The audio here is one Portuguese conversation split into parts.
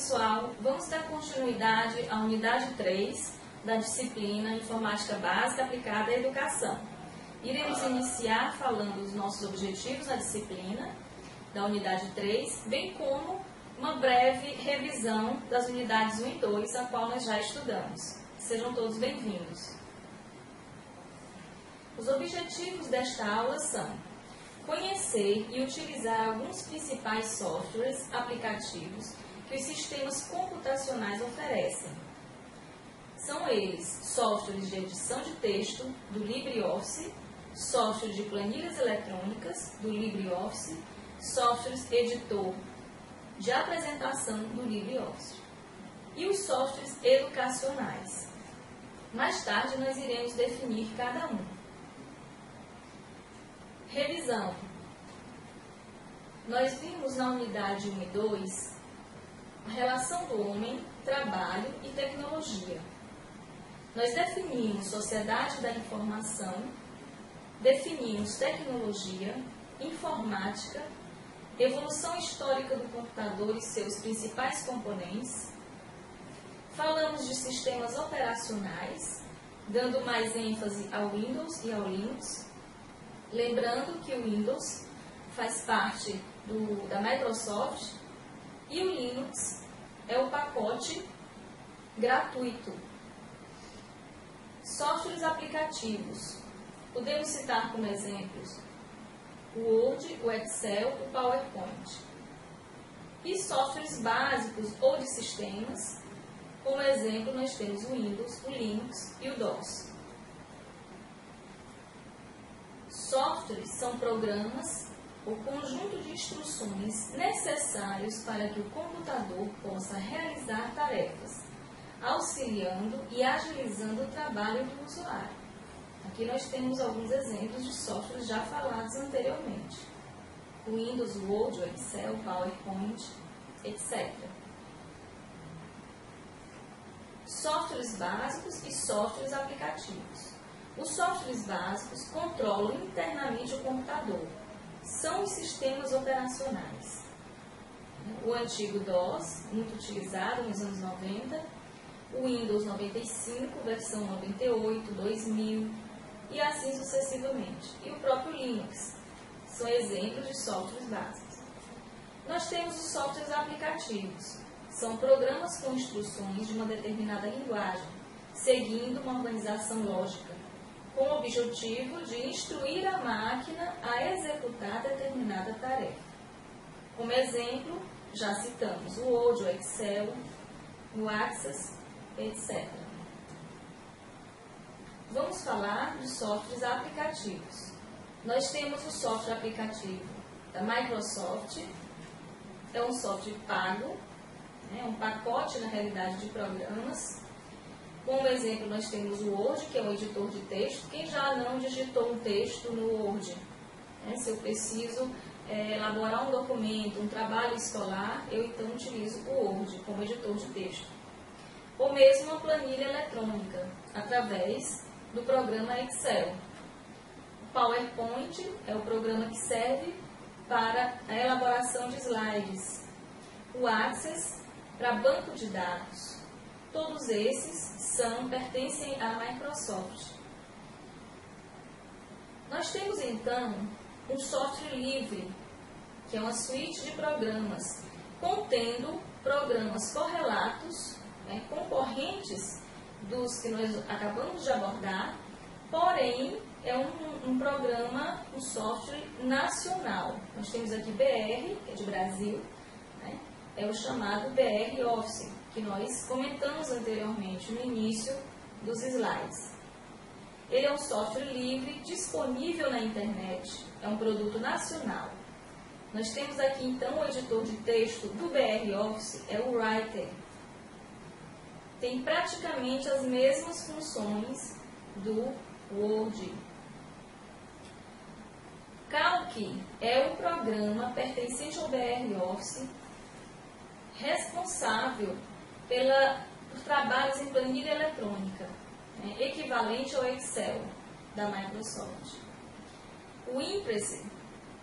pessoal, vamos dar continuidade à unidade 3 da disciplina Informática Básica Aplicada à Educação. Iremos iniciar falando dos nossos objetivos na disciplina da unidade 3, bem como uma breve revisão das unidades 1 e 2, a qual nós já estudamos. Sejam todos bem-vindos. Os objetivos desta aula são conhecer e utilizar alguns principais softwares aplicativos que os sistemas computacionais oferecem. São eles softwares de edição de texto do LibreOffice, software de planilhas eletrônicas do LibreOffice, softwares editor de apresentação do LibreOffice e os softwares educacionais. Mais tarde nós iremos definir cada um. Revisão. Nós vimos na unidade 1 e 2 a relação do homem, trabalho e tecnologia. Nós definimos sociedade da informação, definimos tecnologia, informática, evolução histórica do computador e seus principais componentes. Falamos de sistemas operacionais, dando mais ênfase ao Windows e ao Linux. Lembrando que o Windows faz parte da Microsoft e o Linux é o pacote gratuito. Softwares aplicativos. Podemos citar como exemplos o Word, o Excel, o PowerPoint. E softwares básicos ou de sistemas, como exemplo nós temos o Windows, o Linux e o DOS. Softwares são programas ou conjunto de instruções necessários para que o computador possa realizar tarefas, auxiliando e agilizando o trabalho do usuário. Aqui nós temos alguns exemplos de softwares já falados anteriormente. O Windows, o Word, o Excel, o PowerPoint, etc. Softwares básicos e softwares aplicativos. Os softwares básicos controlam internamente o computador. São os sistemas operacionais. O antigo DOS, muito utilizado nos anos 90, o Windows 95, versão 98, 2000 e assim sucessivamente. E o próprio Linux. São exemplos de softwares básicos. Nós temos os softwares aplicativos. São programas com instruções de uma determinada linguagem, seguindo uma organização lógica, com o objetivo de instruir a máquina a executar determinada tarefa. Como exemplo, já citamos o Word, o Excel, o Access, etc. Vamos falar de softwares aplicativos. Nós temos o software aplicativo da Microsoft, é um software pago, é um pacote, na realidade, de programas. Como exemplo, nós temos o Word, que é um editor de texto. Quem já não digitou um texto no Word? Se eu preciso elaborar um documento, um trabalho escolar, eu então utilizo o Word como editor de texto. Ou mesmo uma planilha eletrônica, através do programa Excel. O PowerPoint é o programa que serve para a elaboração de slides. O Access, para banco de dados. Todos esses pertencem à Microsoft. Nós temos então um software livre, que é uma suíte de programas, contendo programas correlatos, concorrentes dos que nós acabamos de abordar, porém é um programa, um software nacional. Nós temos aqui BR, que é de Brasil, é o chamado BR Office, que nós comentamos anteriormente no início dos slides. Ele é um software livre, disponível na internet, é um produto nacional. Nós temos aqui então o editor de texto do BR Office, é o Writer. Tem praticamente as mesmas funções do Word. Calc é um programa pertencente ao BR Office, responsável por trabalhos em planilha eletrônica, equivalente ao Excel da Microsoft. O Impress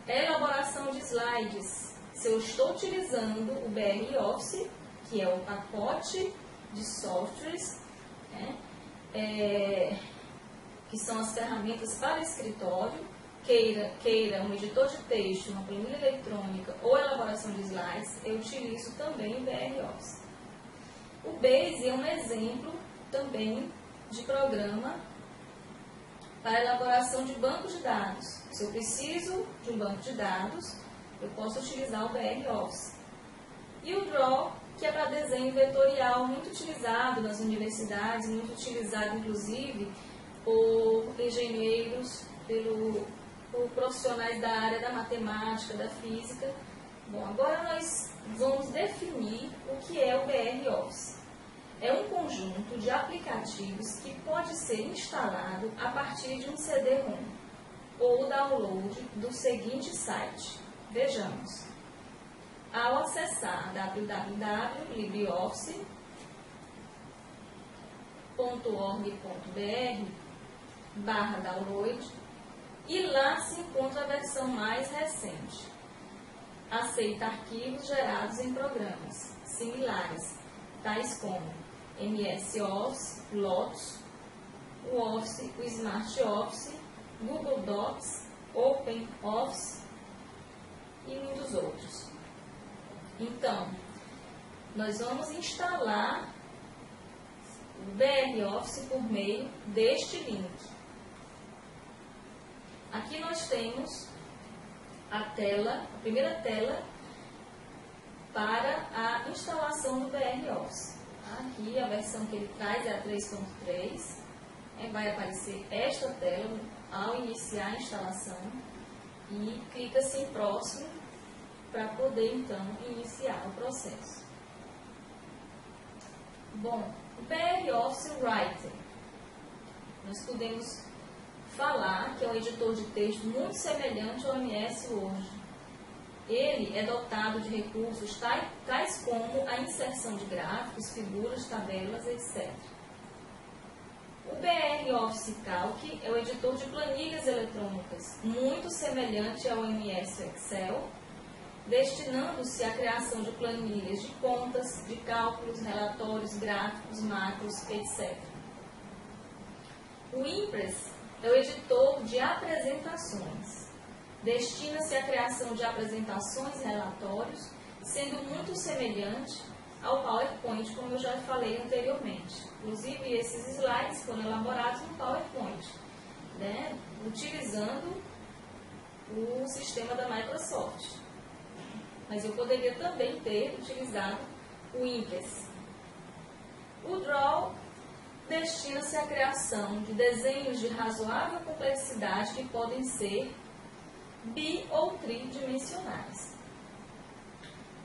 é a elaboração de slides. Se eu estou utilizando o BR Office, que é o pacote de softwares, né, que são as ferramentas para escritório, queira um editor de texto, uma planilha eletrônica ou elaboração de slides, eu utilizo também o BR Office. O Base é um exemplo também de programa para elaboração de banco de dados. Se eu preciso de um banco de dados, eu posso utilizar o BR Office. E o Draw, que é para desenho vetorial, muito utilizado nas universidades, muito utilizado inclusive por engenheiros, por profissionais da área da matemática, da física. Bom, agora nós vamos definir o que é o BR Office. É um conjunto de aplicativos que pode ser instalado a partir de um CD-ROM ou download do seguinte site. Vejamos. Ao acessar www.libreoffice.org.br/download e lá se encontra a versão mais recente. Aceita arquivos gerados em programas similares, tais como MS Office, Lotus, o Office, o Smart Office, Google Docs, Open Office e muitos outros. Então, nós vamos instalar o BR Office por meio deste link. Aqui nós temos a primeira tela para a instalação do BR Office. Aqui a versão que ele traz é a 3.3. Vai aparecer esta tela ao iniciar a instalação e clica-se em próximo para poder então iniciar o processo. Bom, o BR Office Writer, nós podemos falar que é um editor de texto muito semelhante ao MS Word. Ele é dotado de recursos tais como a inserção de gráficos, figuras, tabelas, etc. O BR Office Calc é o editor de planilhas eletrônicas, muito semelhante ao MS Excel, destinando-se à criação de planilhas de contas, de cálculos, relatórios, gráficos, macros, etc. O Impress é o editor de apresentações. Destina-se à criação de apresentações e relatórios, sendo muito semelhante ao PowerPoint, como eu já falei anteriormente. Inclusive, esses slides foram elaborados no PowerPoint, né, utilizando o sistema da Microsoft. Mas eu poderia também ter utilizado o Impress. O Draw destina-se à criação de desenhos de razoável complexidade que podem ser bi- ou tridimensionais.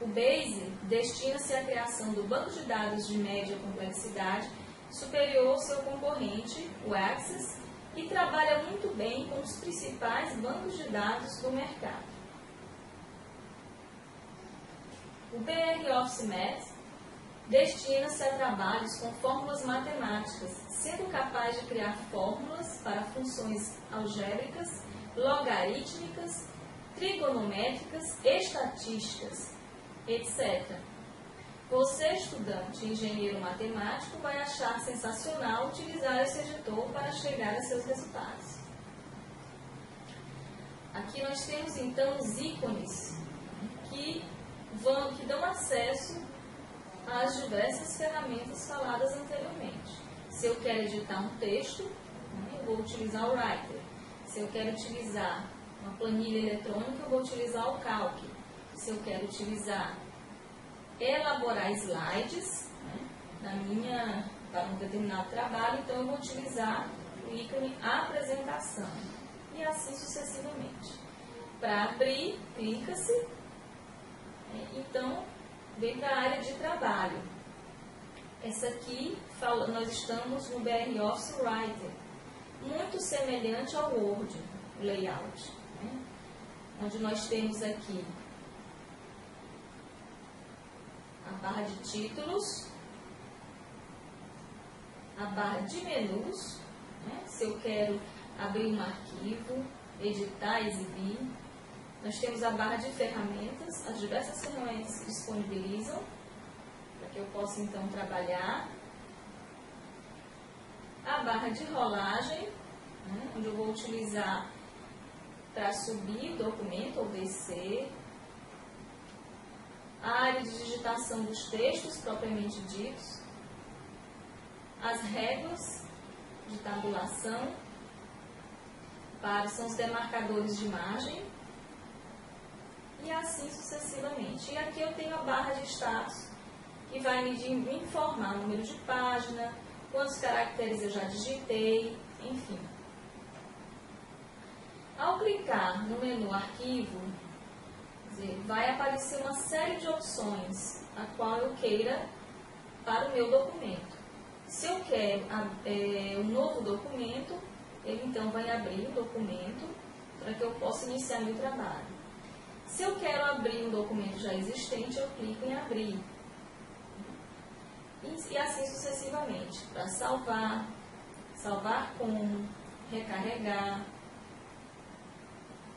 O Base destina-se à criação do banco de dados de média complexidade superior ao seu concorrente, o Access, e trabalha muito bem com os principais bancos de dados do mercado. O BR Office Math destina-se a trabalhos com fórmulas matemáticas, sendo capaz de criar fórmulas para funções algébricas, logarítmicas, trigonométricas, estatísticas, etc. Você, estudante e engenheiro matemático, vai achar sensacional utilizar esse editor para chegar a seus resultados. Aqui nós temos então os ícones que dão acesso às diversas ferramentas faladas anteriormente. Se eu quero editar um texto, eu vou utilizar o Writer. Se eu quero utilizar uma planilha eletrônica, eu vou utilizar o Calc. Se eu quero elaborar slides, né, para um determinado trabalho, então eu vou utilizar o ícone apresentação. E assim sucessivamente. Para abrir, clica-se. Então, vem para a área de trabalho. Essa aqui, nós estamos no BR Office Writer, muito semelhante ao Word, o layout, né? Onde nós temos aqui a barra de títulos, a barra de menus, né? Se eu quero abrir um arquivo, editar, exibir. Nós temos a barra de ferramentas, as diversas ferramentas que disponibilizam, para que eu possa então trabalhar a barra de rolagem, né, onde eu vou utilizar para subir o documento ou descer, a área de digitação dos textos propriamente ditos, as réguas de tabulação, são os demarcadores de margem, e assim sucessivamente. E aqui eu tenho a barra de status, que vai me informar o número de página, quantos caracteres eu já digitei, enfim. Ao clicar no menu Arquivo, vai aparecer uma série de opções, a qual eu queira para o meu documento. Se eu quero um novo documento, ele então vai abrir o documento para que eu possa iniciar meu trabalho. Se eu quero abrir um documento já existente, eu clico em Abrir. E assim sucessivamente, para salvar, salvar como, recarregar.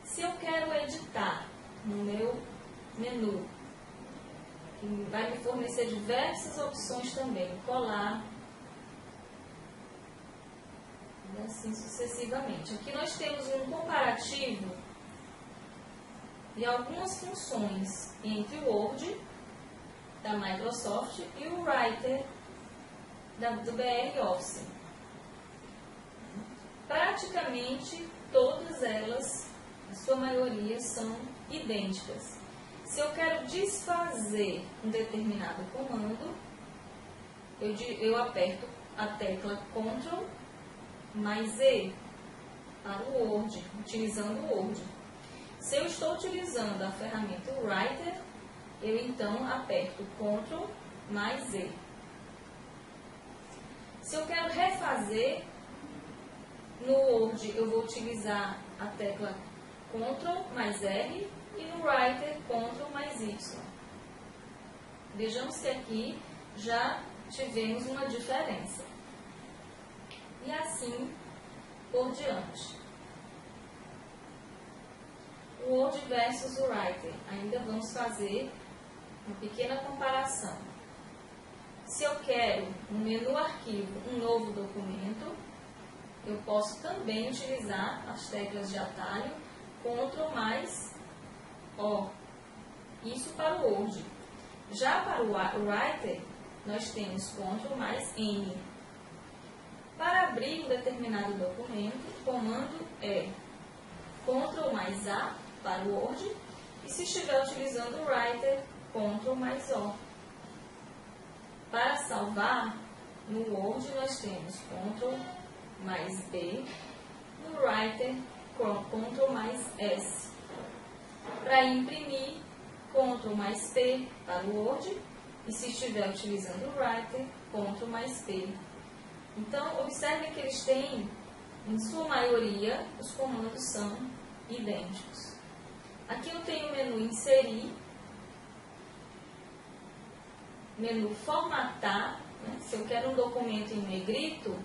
Se eu quero editar no meu menu, que vai me fornecer diversas opções também, colar, e assim sucessivamente. Aqui nós temos um comparativo de algumas funções entre o Word da Microsoft e o Writer do BR Office. Praticamente todas elas, a sua maioria, são idênticas. Se eu quero desfazer um determinado comando, eu aperto a tecla Ctrl mais E para o Word, utilizando o Word. Se eu estou utilizando a ferramenta Writer, eu então aperto Ctrl mais E. Se eu quero refazer, no Word eu vou utilizar a tecla Ctrl mais R e no Writer Ctrl mais Y. Vejamos que aqui já tivemos uma diferença. E assim por diante. O Word versus o Writer. Ainda vamos fazer uma pequena comparação. Se eu quero, no menu Arquivo, um novo documento, eu posso também utilizar as teclas de atalho Ctrl mais O. Isso para o Word. Já para o Writer, nós temos Ctrl mais N. Para abrir um determinado documento, o comando é Ctrl mais A para o Word, e se estiver utilizando o Writer, Ctrl mais O. Para salvar, no Word nós temos Ctrl mais B, no Writer, Ctrl mais S. Para imprimir, Ctrl mais P para o Word, e se estiver utilizando o Writer, Ctrl mais P. Então, observe que eles têm, em sua maioria, os comandos são idênticos. Aqui eu tenho o menu Inserir, menu Formatar, né? Se eu quero um documento em negrito,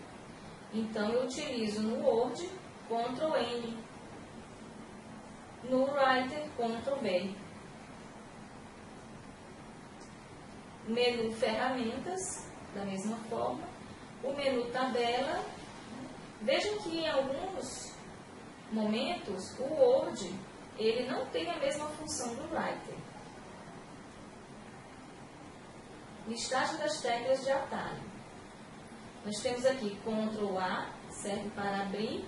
então eu utilizo no Word Ctrl N, no Writer Ctrl V. Menu Ferramentas, da mesma forma. O menu Tabela. Vejam que em alguns momentos o Word ele não tem a mesma função do Writer. Listagem das teclas de atalho. Nós temos aqui Ctrl A, serve para abrir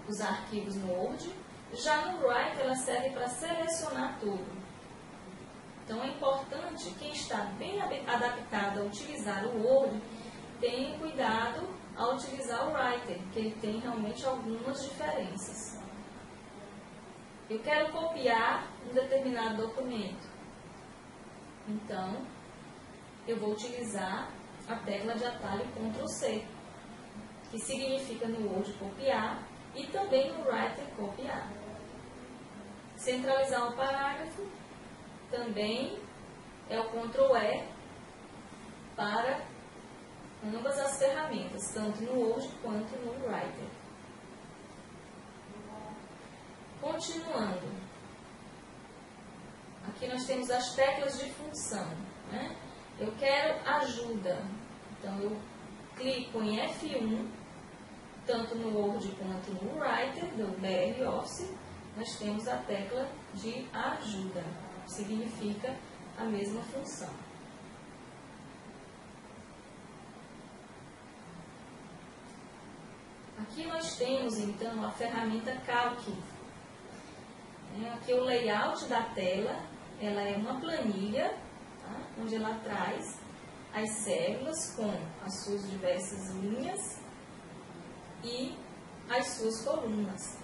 os arquivos no Word. Já no Writer ela serve para selecionar tudo. Então é importante, quem está bem adaptado a utilizar o Word, tenha cuidado ao utilizar o Writer, que ele tem realmente algumas diferenças. Eu quero copiar um determinado documento. Então, eu vou utilizar a tecla de atalho Ctrl C, que significa no Word copiar e também no Writer copiar. Centralizar o parágrafo também é o Ctrl E para ambas as ferramentas, tanto no Word quanto no Writer. Continuando, aqui nós temos as teclas de função, né? Eu quero ajuda. Então, eu clico em F1, tanto no Word quanto no Writer, do BR Office, nós temos a tecla de ajuda. Significa a mesma função. Aqui nós temos, então, a ferramenta Calc. Aqui o layout da tela, ela é uma planilha, tá? Onde ela traz as células com as suas diversas linhas e as suas colunas.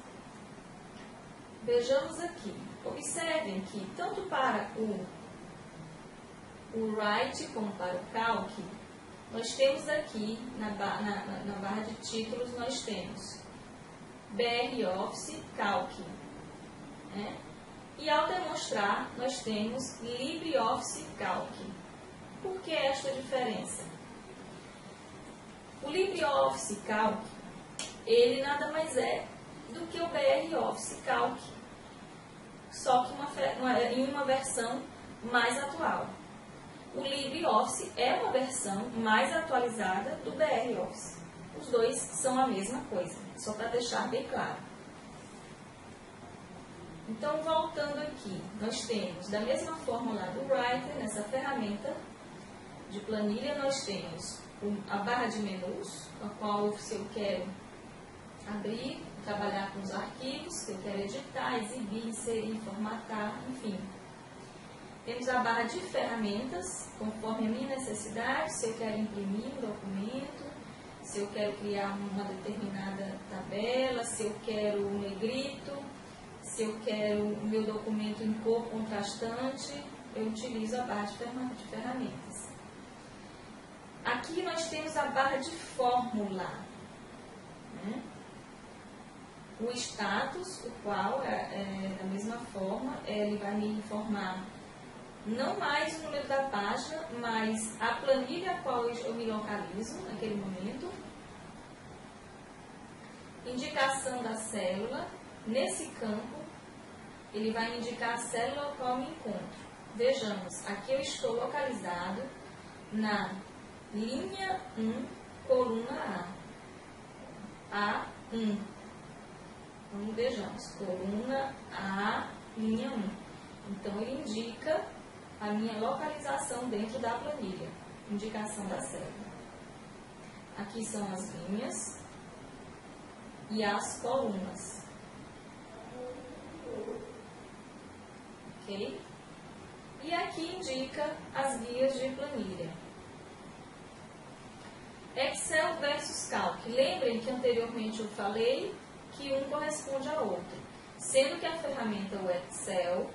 Vejamos aqui. Observem que tanto para o Write como para o Calc, nós temos aqui na barra de títulos, nós temos BR Office Calc. E ao demonstrar, nós temos LibreOffice Calc. Por que esta diferença? O LibreOffice Calc, ele nada mais é do que o BR Office Calc, só que em uma versão mais atual. O LibreOffice é uma versão mais atualizada do BR Office. Os dois são a mesma coisa, só para deixar bem claro. Então, voltando aqui, nós temos, da mesma forma lá do Writer, nessa ferramenta de planilha, nós temos a barra de menus, a qual, se eu quero abrir, trabalhar com os arquivos, se eu quero editar, exibir, inserir, formatar, enfim. Temos a barra de ferramentas, conforme a minha necessidade, se eu quero imprimir um documento, se eu quero criar uma determinada tabela, se eu quero um negrito, se eu quero o meu documento em cor contrastante, eu utilizo a barra de ferramentas. Aqui nós temos a barra de fórmula. O status, o qual, da mesma forma, ele vai me informar não mais o número da página, mas a planilha a qual eu me localizo naquele momento. Indicação da célula. Nesse campo, ele vai indicar a célula ao qual me encontro. Vejamos, aqui eu estou localizado na linha 1, coluna A. A1. Então, vejamos, coluna A, linha 1. Então, ele indica a minha localização dentro da planilha. Indicação da célula. Aqui são as linhas e as colunas. Ok? E aqui indica as guias de planilha. Excel versus Calc. Lembrem que anteriormente eu falei que um corresponde ao outro. Sendo que a ferramenta o Excel,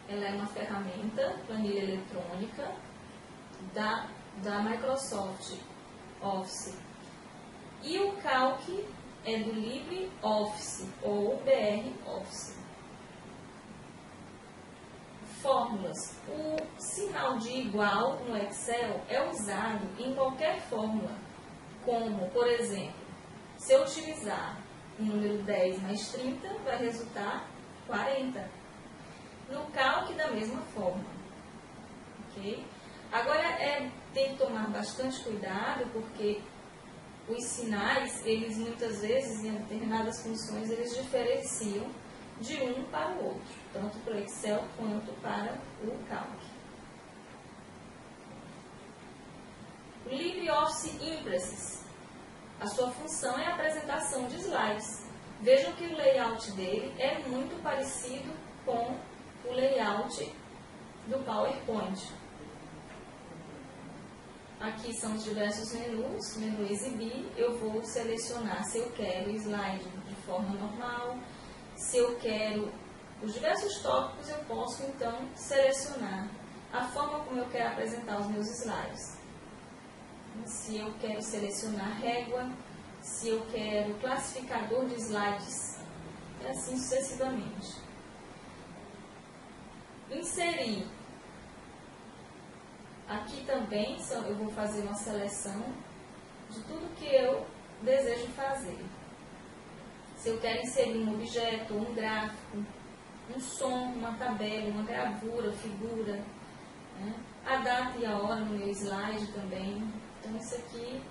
ela é uma ferramenta, planilha eletrônica, da Microsoft Office. E o Calc é do LibreOffice ou BR Office. Fórmulas. O sinal de igual no Excel é usado em qualquer fórmula, como, por exemplo, se eu utilizar o número 10 mais 30, vai resultar 40. No Calc, da mesma forma. Ok? Agora, tem que tomar bastante cuidado, porque os sinais, eles muitas vezes, em determinadas funções, eles diferenciam de um para o outro, tanto para o Excel quanto para o Calc. O LibreOffice Impresses. A sua função é a apresentação de slides. Vejam que o layout dele é muito parecido com o layout do PowerPoint. Aqui são os diversos menus. Menu exibir, eu vou selecionar se eu quero slide de forma normal, se eu quero os diversos tópicos, eu posso então selecionar a forma como eu quero apresentar os meus slides. Se eu quero selecionar régua, se eu quero classificador de slides, e assim sucessivamente. Inserir. Aqui também eu vou fazer uma seleção de tudo que eu desejo fazer. Se eu quero inserir um objeto, um gráfico, um som, uma tabela, uma gravura, figura, a data e a hora no meu slide também. Então, isso aqui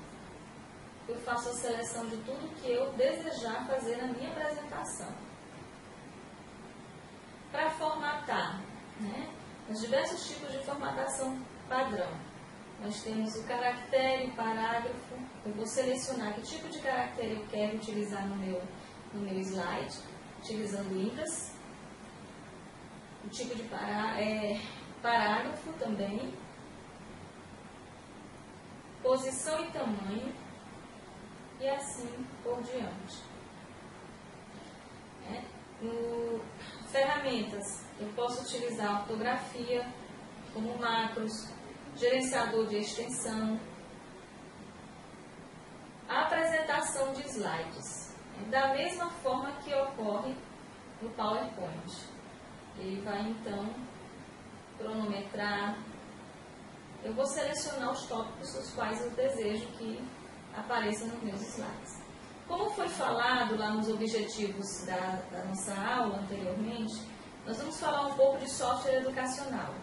eu faço a seleção de tudo que eu desejar fazer na minha apresentação. Para formatar, né? Os diversos tipos de formatação padrão. Nós temos o caractere, o parágrafo. Eu vou selecionar que tipo de caractere eu quero utilizar no meu slide, utilizando IMPAS. O tipo de parágrafo também. Posição e tamanho. E assim por diante. Ferramentas. Eu posso utilizar a ortografia, como macros, gerenciador de extensão, a apresentação de slides, da mesma forma que ocorre no PowerPoint. Ele vai então cronometrar. Eu vou selecionar os tópicos os quais eu desejo que apareçam nos meus slides. Como foi falado lá nos objetivos da nossa aula anteriormente, nós vamos falar um pouco de software educacional.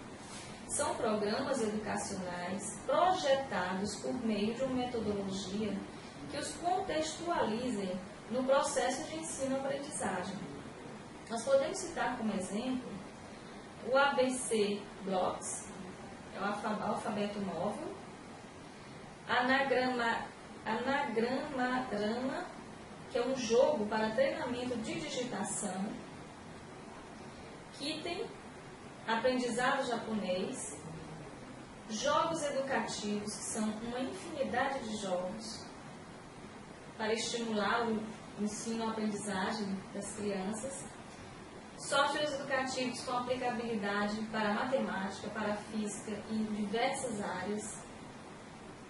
São programas educacionais projetados por meio de uma metodologia que os contextualizem no processo de ensino-aprendizagem. Nós podemos citar como exemplo o ABC Blocks, é o alfabeto móvel, Anagrama, que é um jogo para treinamento de digitação, Kitten, aprendizado japonês, jogos educativos, que são uma infinidade de jogos para estimular o ensino-aprendizagem das crianças, softwares educativos com aplicabilidade para matemática, para física e em diversas áreas.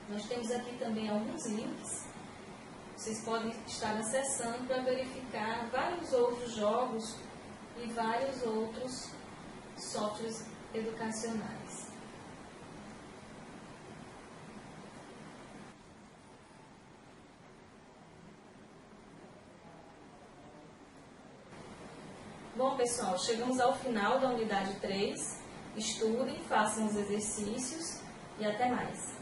Nós temos aqui também alguns links. Vocês podem estar acessando para verificar vários outros jogos e vários outros softwares educacionais. Bom, pessoal, chegamos ao final da unidade 3. Estudem, façam os exercícios e até mais.